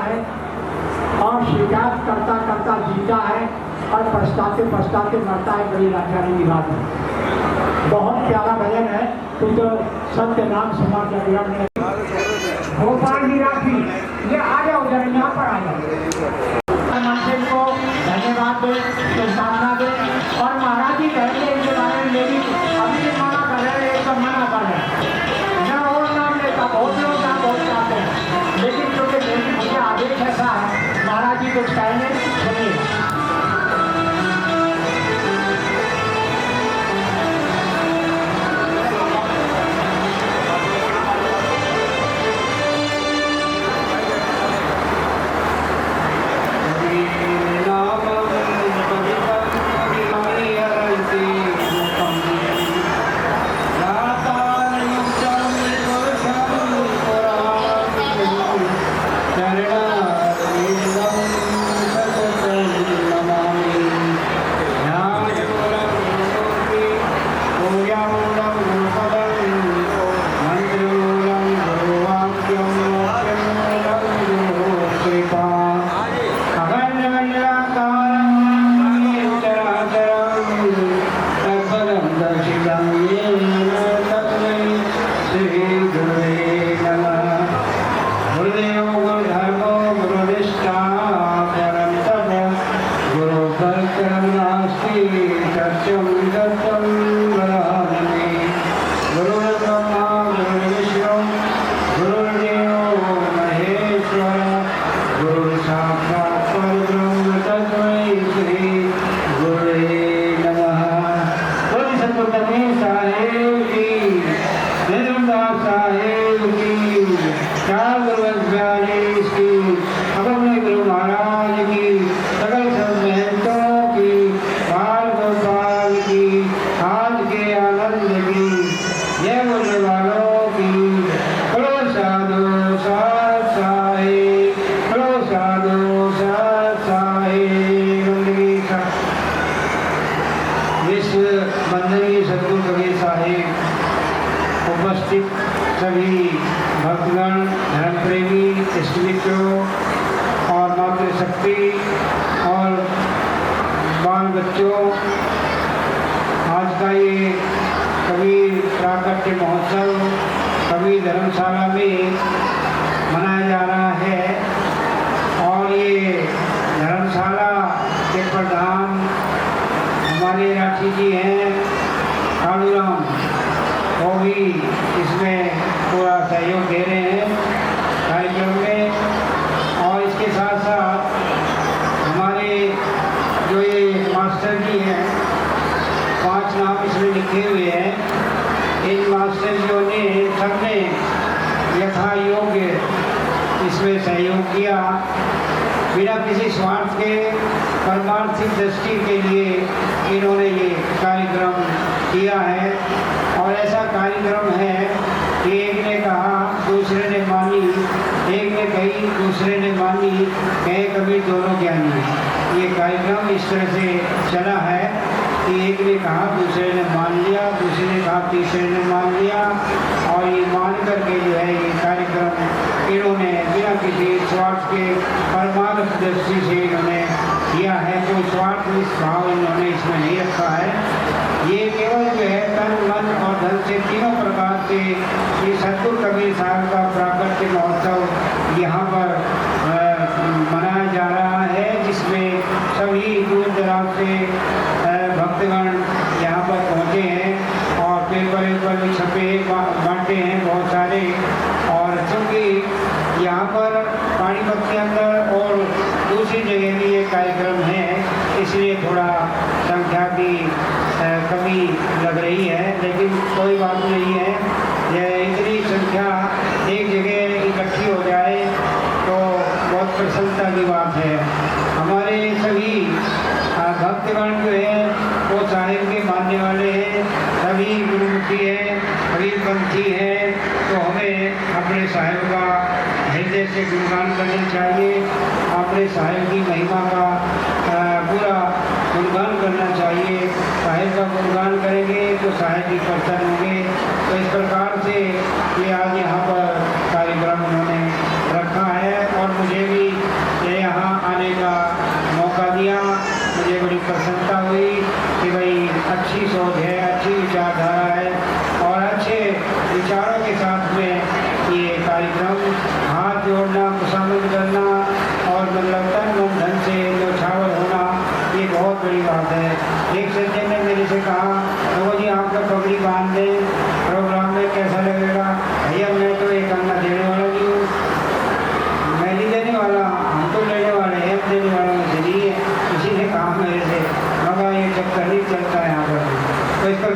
है और शिकायत करता करता जीता है और पछताते पछताते मरता है। बड़ी लाचारी की बात है। बहुत प्यारा भजन है। तू तो सत्य नाम समाज में भोपाल की राखी ये आ जाओ जरा यहाँ पर आ जाओ। मंत्री को धन्यवाद दे, शुभकामना दे और महाराज जी कहेंगे इनके बारे में लेकिन अभी भी मना कर रहे हैं, एकदम मना कर रहे हैं। मैं और नाम लेता, बहुत लोग नाम बहुत चाहते हैं, लेकिन क्योंकि मेरी मुझे आदेश ऐसा है, महाराज जी कुछ कहेंगे सुनिए। सभी भक्तगण, धर्म प्रेमी, इष्टमित्रों और मातृशक्ति और बाल बच्चों, आज का ये कवि प्राकट्य महोत्सव कवि धर्मशाला में मनाया जा रहा है। और ये धर्मशाला के प्रधान हमारे राठी जी हैं कालूराम, वो भी इसमें पूरा सहयोग दे रहे हैं कार्यक्रम में। और इसके साथ साथ हमारे जो ये मास्टर जी हैं, 5 नाम इसमें लिखे हुए हैं। इन मास्टर जियों ने सबने यथा योग्य इसमें सहयोग किया, बिना किसी स्वार्थ के परमार्थिक दृष्टि के लिए इन्होंने ये कार्यक्रम किया है। और ऐसा कार्यक्रम है कि एक ने कहा दूसरे ने मानी, एक ने कही दूसरे ने मानी, कहे कभी दोनों ज्ञानी। ये कार्यक्रम इस तरह से चला है कि एक ने कहा दूसरे ने मान लिया, दूसरे ने कहा तीसरे ने मान लिया, और ये मान करके जो है ये कार्यक्रम इन्होंने बिना किसी स्वार्थ के परमार्थ दृष्टि से इन्होंने किया है। कोई स्वार्थ भाव इन्होंने इसमें नहीं रखा है। ये केवल जो है तन मन और धन से तीनों प्रकार से ये सतगुरु कबीर साहब का प्राकट्य महोत्सव यहाँ पर मनाया जा रहा है, जिसमें सभी दूर दराज से भक्तगण यहाँ पर पहुँचे हैं और पेपर भी छपे बांटे हैं बहुत सारे। और चूँकि यहाँ पर पानीपत के अंदर और दूसरी जगह भी ये कार्यक्रम है, इसलिए थोड़ा संख्या की कमी लग रही है, लेकिन कोई बात नहीं है। यह इतनी संख्या एक जगह इकट्ठी हो जाए तो बहुत प्रसन्नता की बात है। हमारे सभी भक्तगण जो है वो साहिब के मानने वाले हैं, सभी गुरुमुखी हैं, हरीपंथी हैं, तो हमें अपने साहिब का हृदय से गुणगान करना चाहिए, अपने साहिब की महिमा का पूरा गुणगान करना चाहिए। साहिब का गुणगान करेंगे तो साहिब भी प्रसन्न होंगे। तो इस प्रकार से ये आज यहाँ पर कार्यक्रम उन्होंने रखा है और मुझे भी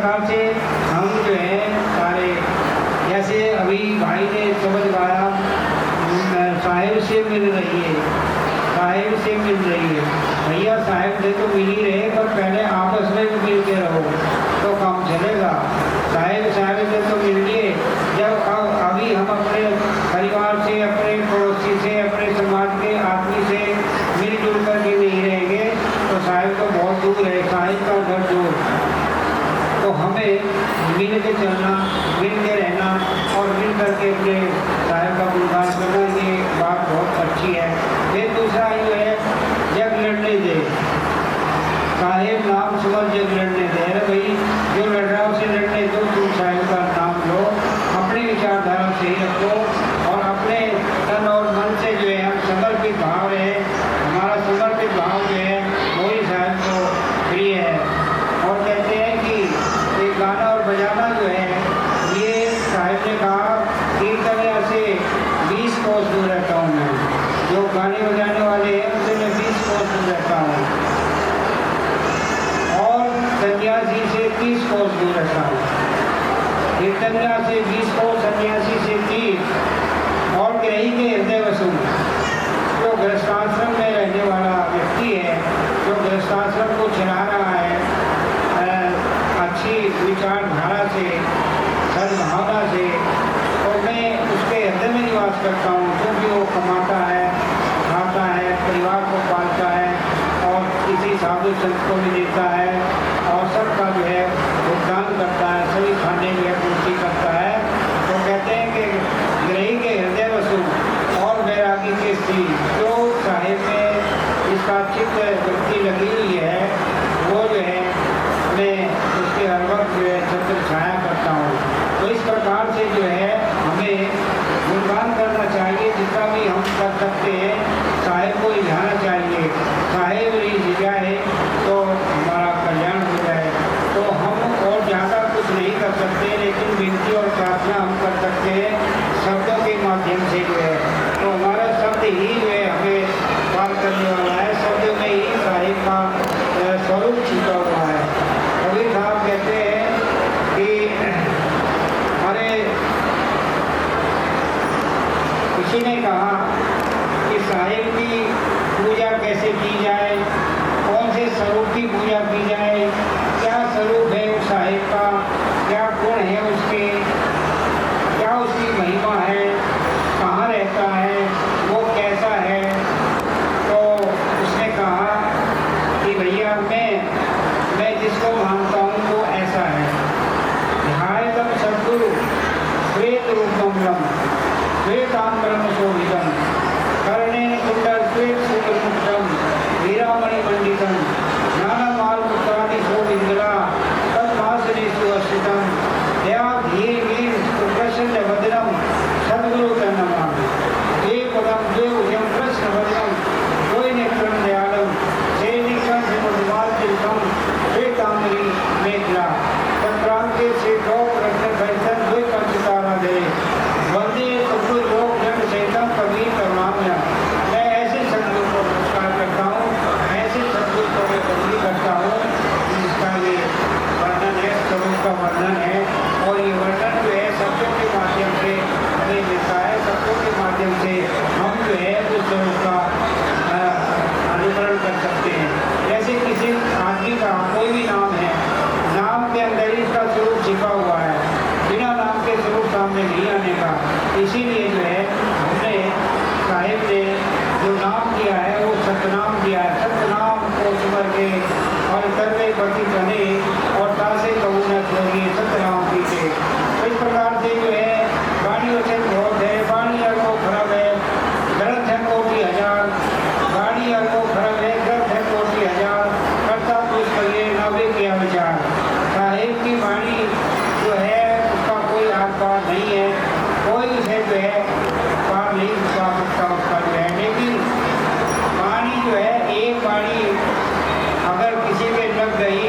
प्रकार से हम जो है सारे, जैसे अभी भाई ने शब्द गाया, साहिब से मिल रही है, साहिब से मिल रही है। भैया साहिब से तो मिल ही रहे, पर पहले आपस में भी मिल के रहो तो काम चलेगा। साहिब साहिब से तो मिल लिए, जब अभी हम अपने परिवार से, अपने पड़ोसी से, अपने समाज के आदमी से मिलजुल करके नहीं रहेंगे तो साहिब तो बहुत दूर है, साहिब का घर दूर। तो हमें मिल के चलना, मिल के रहना और मिल करके अपने साहिब का गुणगान करना, ये बात बहुत अच्छी है। फिर दूसरा ये है, जग लड़ने दे, साहिब नाम सुमर जग लड़ने दे। अरे भाई जो लड़ रहा है उसे लड़ने दो, तुम साहिब का नाम लो, अपनी विचारधारा सही रखो और अपने तन और मन से जो है हम समर्पित भाव है, हमारा समर्पित भाव जो है वही साहिब को प्रिय है। और कहते हैं कि एक गाना और बजाना जो है, ये साहिब ने कहा कीर्तनिया से 20 कोस दूर रहता हूँ मैं, जो गाने बजाने वाले हैं उनसे मैं 20 कोस दूर रहता हूँ, और सन्यासी से 30 कोस दूर रहता हूँ। कीर्तनिया से 20 कोस, सन्यासी से 30, और ग्रही के हृदय वसु, जो गृहस्थाश्रम में रहने वाला व्यक्ति है, जो गृहस्थाश्रम को चला रहा है अच्छी विचारधारा से, सद्भावना से, और मैं उसके हृदय में निवास करता हूँ, क्योंकि वो कमाता है, खाता है, परिवार को पालता है और किसी साधु संत को भी देता है और सबका जो है भुगतान करता है, सभी खाने जो है पूर्ति करता है। तो कहते हैं कि ग्रही के हृदय वसु और बैरागी के स्त्री, जो साहिब में इसका चित्त वृत्ति लगी हुई है, वो जो है मैं उसके हर वक्त जो है छत्र छाया करता हूँ। तो इस प्रकार से जो है हमें गुणगान करना चाहिए, जितना भी हम कर सकते हैं साहिब को रिझाना चाहिए। साहिब रिझ जाए तो हमारा कल्याण हो जाए। तो हम और ज़्यादा कुछ नहीं कर सकते, लेकिन विनती और प्रार्थना हम कर सकते हैं शब्दों के माध्यम से जो है। तो हमारा शब्द ही जो है हमें पार करने वाला है, शब्द में ही साहिब का स्वरूप छिपा हुआ है। कबीर साहब कहते हैं कि अरे किसी ने कहा कि साहिब की पूजा कैसे की जाए, कौन से स्वरूप की पूजा की जाए, क्या स्वरूप है उस साहिब का, क्या गुण है उसके, क्या उसकी महिमा है, कहाँ रहता है, वो कैसा है। तो उसने कहा कि भैया मैं जिसको मानता हूँ वो ऐसा है। ध्यायतम सद्गुरु श्वेत रूपम श्वेतांबरम शोभितम कर्णेन कुंडल श्वेत सुमुक्तम वीरामणि मंडितम ज्ञानमाल पुत्रादि शोभिंद्रा तद्वासनेषु अस्थितम दया धीर वीर सुप्रसन्न वदनम सद्गुरु का नमामि। द्वे पदम द्वे उभयम प्रश्न वदनम द्वय नेत्रम दयालम सैनिकम हिमद्वार तिलकम श्वेतांबरी मेघला तत्रांते से लोक रत्न भैसन द्वय पंचतारा दे वंदे सद्गुरु लोक जन सहितम कबीर करुणामय। मैं ऐसे सद्गुरु को नमस्कार करता हूँ, ऐसे सद्गुरु को मैं बंदी करता हूँ जिसका ये वर्णन है, स्वरूप का वर्णन है। और ये वर्णन जो है शब्दों के माध्यम से हमें मिलता है, शब्दों के माध्यम से हम जो है उस स्वरूप का अनुकरण कर सकते हैं। जैसे किसी आदमी का कोई भी नाम है, नाम के अंदर ही इसका स्वरूप छिपा हुआ है, बिना नाम के स्वरूप सामने नहीं आने का। इसीलिए जो है हमने साहिब ने जो नाम दिया है वो सतनाम दिया है। सतनाम को सुमर के और करवे पति बने और तासे कहूँ न छोड़िए सतनाम पीछे। तो इस प्रकार से जो है वाणी वचन बहुत है, वाणी अरबों खरब है, ग्रंथ है कोटि हजार, वाणी अरबों खरब है, ग्रंथ है कोटि हजार, करता पुरुष कहिए नवे किया विचार। साहिब की वाणी जो है उसका कोई आर पार नहीं है, कोई उसे जो है पार नहीं पा सकता उसका जो है। लेकिन वाणी जो है, एक वाणी अगर किसी में लग गई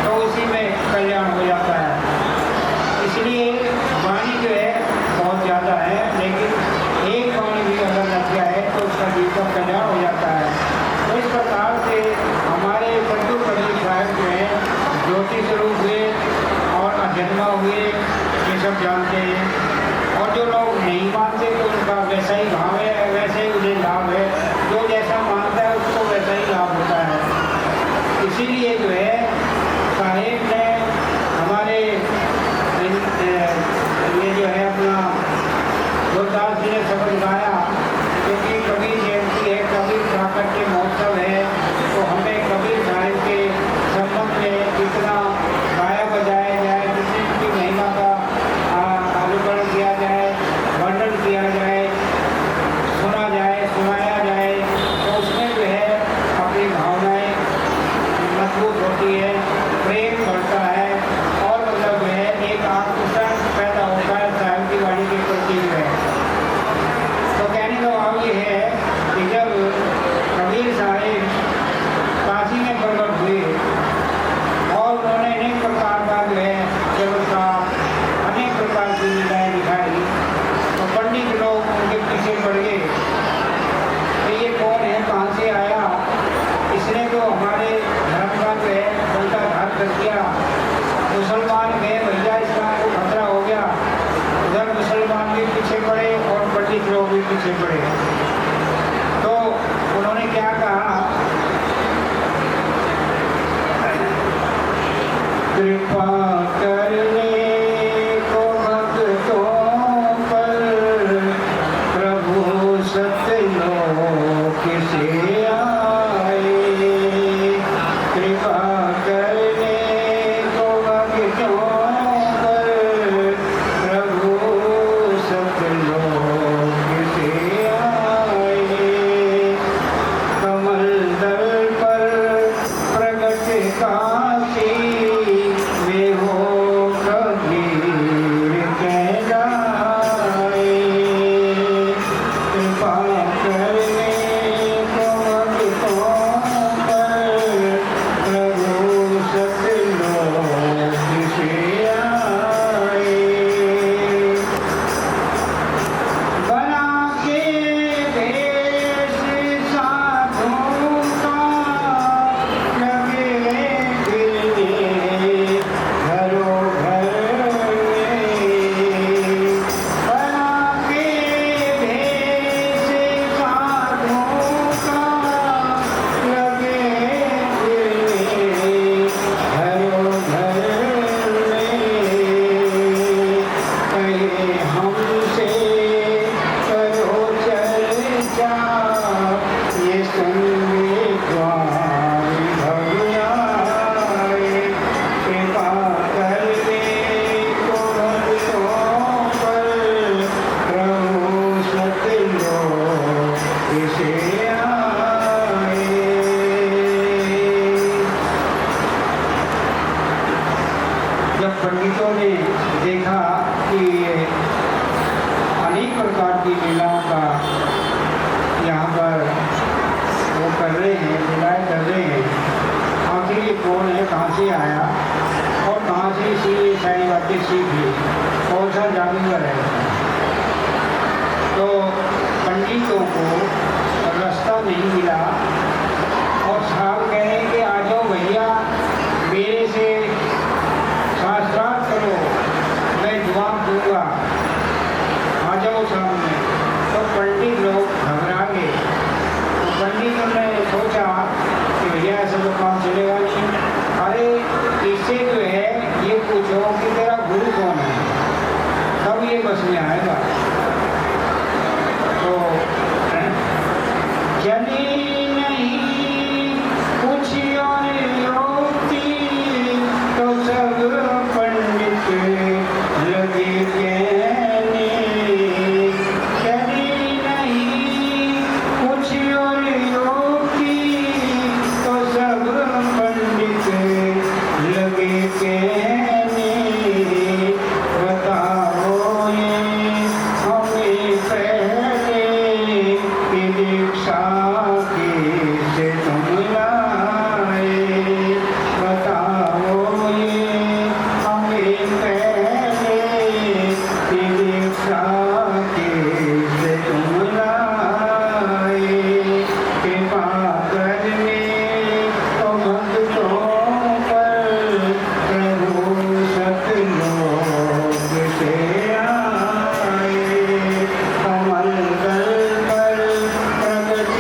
तो उसी में कल्याण हो जाता है। इसलिए वाणी जो है बहुत ज़्यादा है, लेकिन एक वाणी भी अगर लग जाए तो उसका जीव का कल्याण हो जाता है। तो इस प्रकार से हमारे सद्गुरु कबीर साहब जो है ज्योति स्वरूप हुए, कहाँ से आया और कहाँ से ये सारी बातें सीखी, कौन सा जादूगर है। तो पंडितों को रास्ता नहीं मिला और साहब कह रहे कि आ जाओ भैया, मेरे से शास्त्रार्थ करो, मैं जवाब दूंगा, आ जाओ सामने। तो पंडित लोग घबरा गए। तो पंडितों ने सोचा कि भैया ऐसा तो काम चलेगा नहीं, अरे इससे जो है ये पूछो कि तेरा गुरु कौन है, तब ये बस में आएगा। तो चली नहीं कुछ और योगी, तो सब पंडित लगे कहने, चली नहीं कुछ और योगी, तो सब पंडित लगे कहने, बताओ ये हमें पहले कि दीक्षा किससे तुम लाए, बताओ ये हमें पहले कि दीक्षा किससे तुम लाए, कृपा करने तो भक्तों पर प्रभु सतलोक से आए, कमल दल पर प्रगट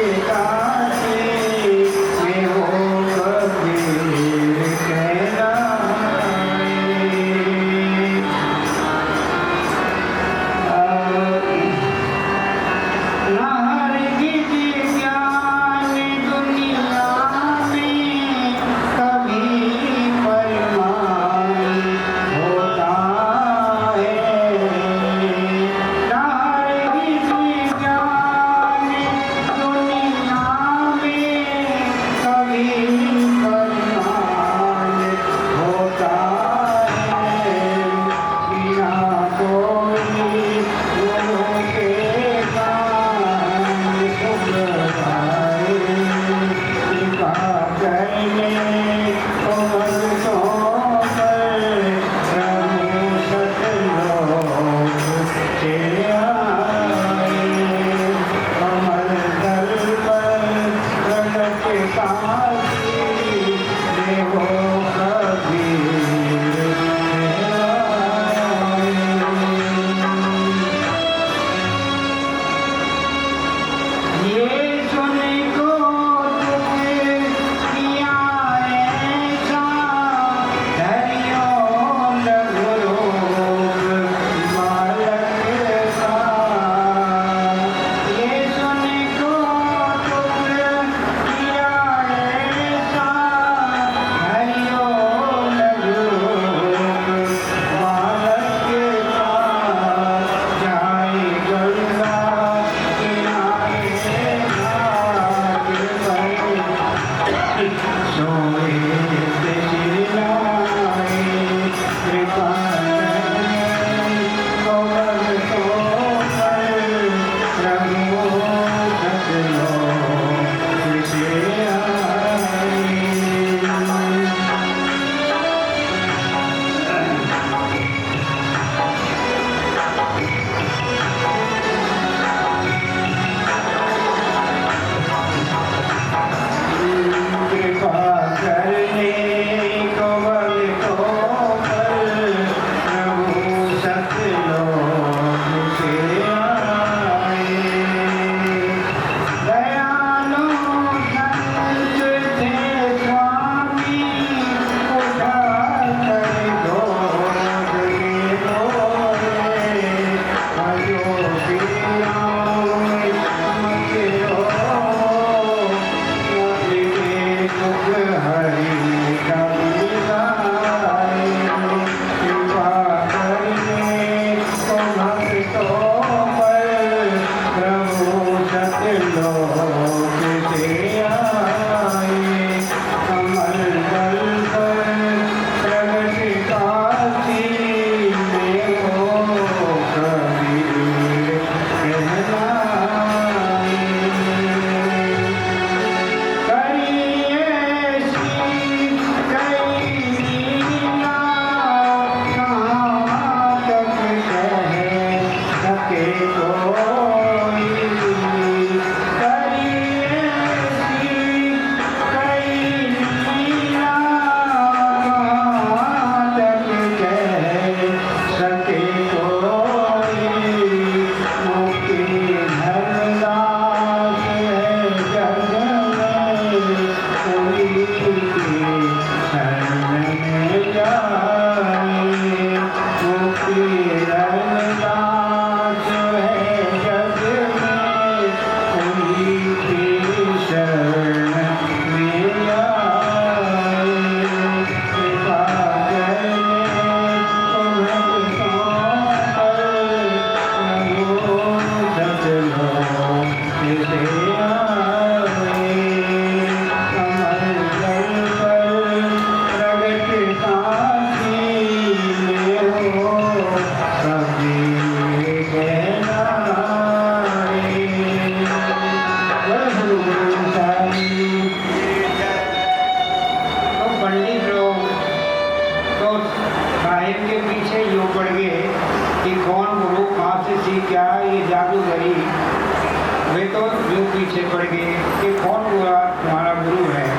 कि कौन हुआ तुम्हारा गुरु है।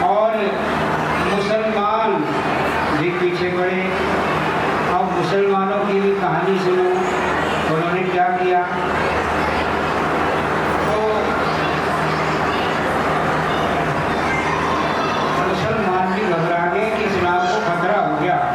और मुसलमान भी पीछे पड़े। अब मुसलमानों की भी कहानी सुनो, उन्होंने क्या किया। तो मुसलमान भी घबरा गए कि इस्लाम को खतरा हो गया।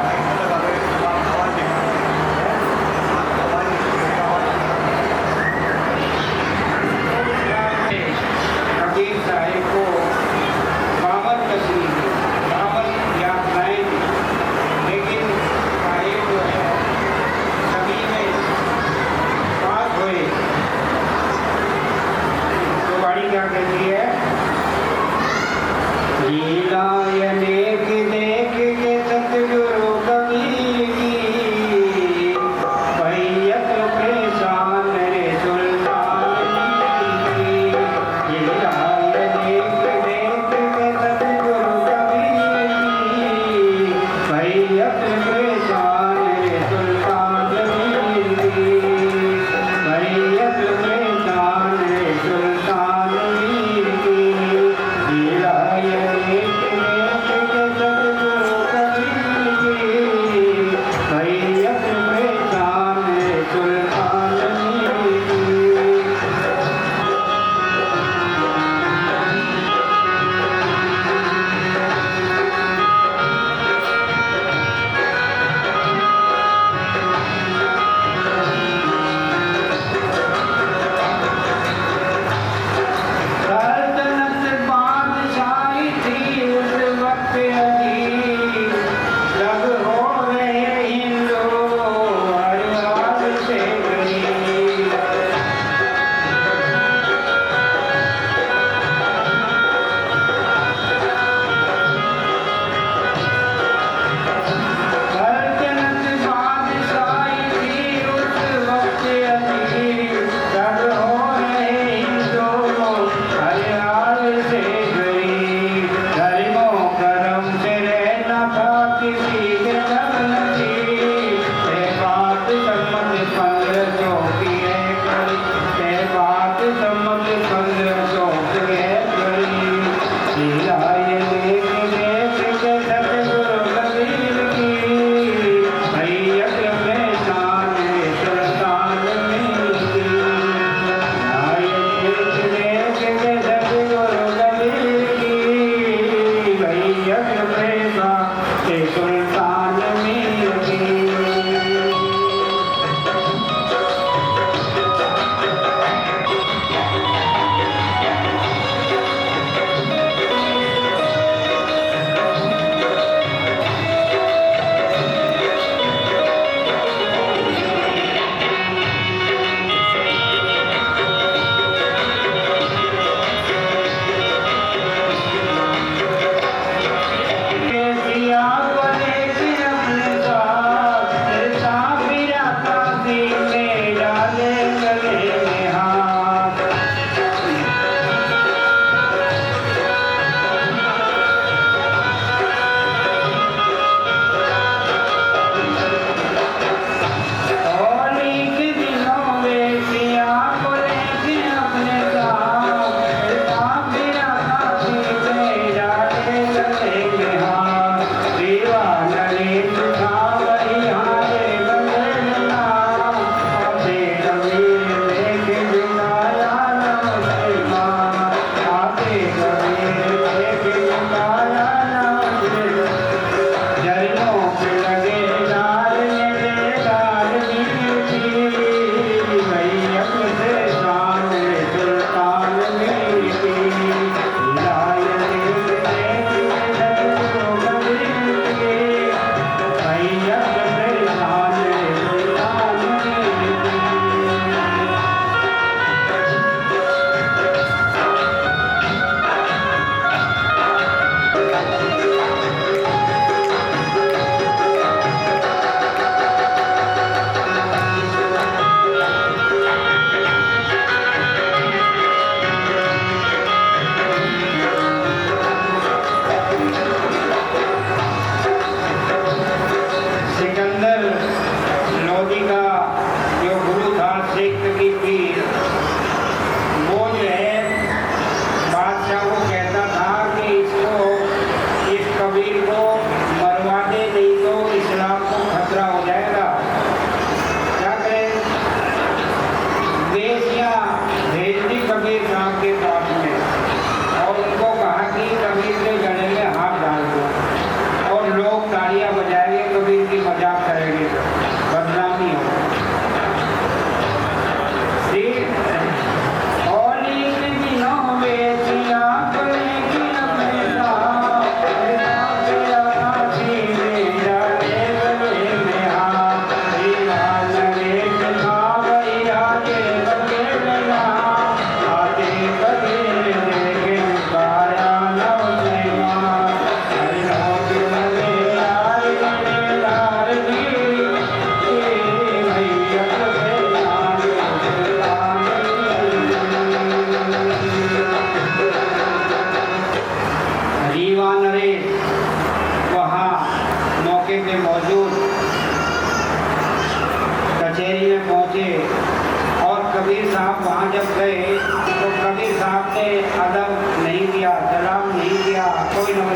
कदम नहीं दिया, सलाम नहीं दिया, कोई न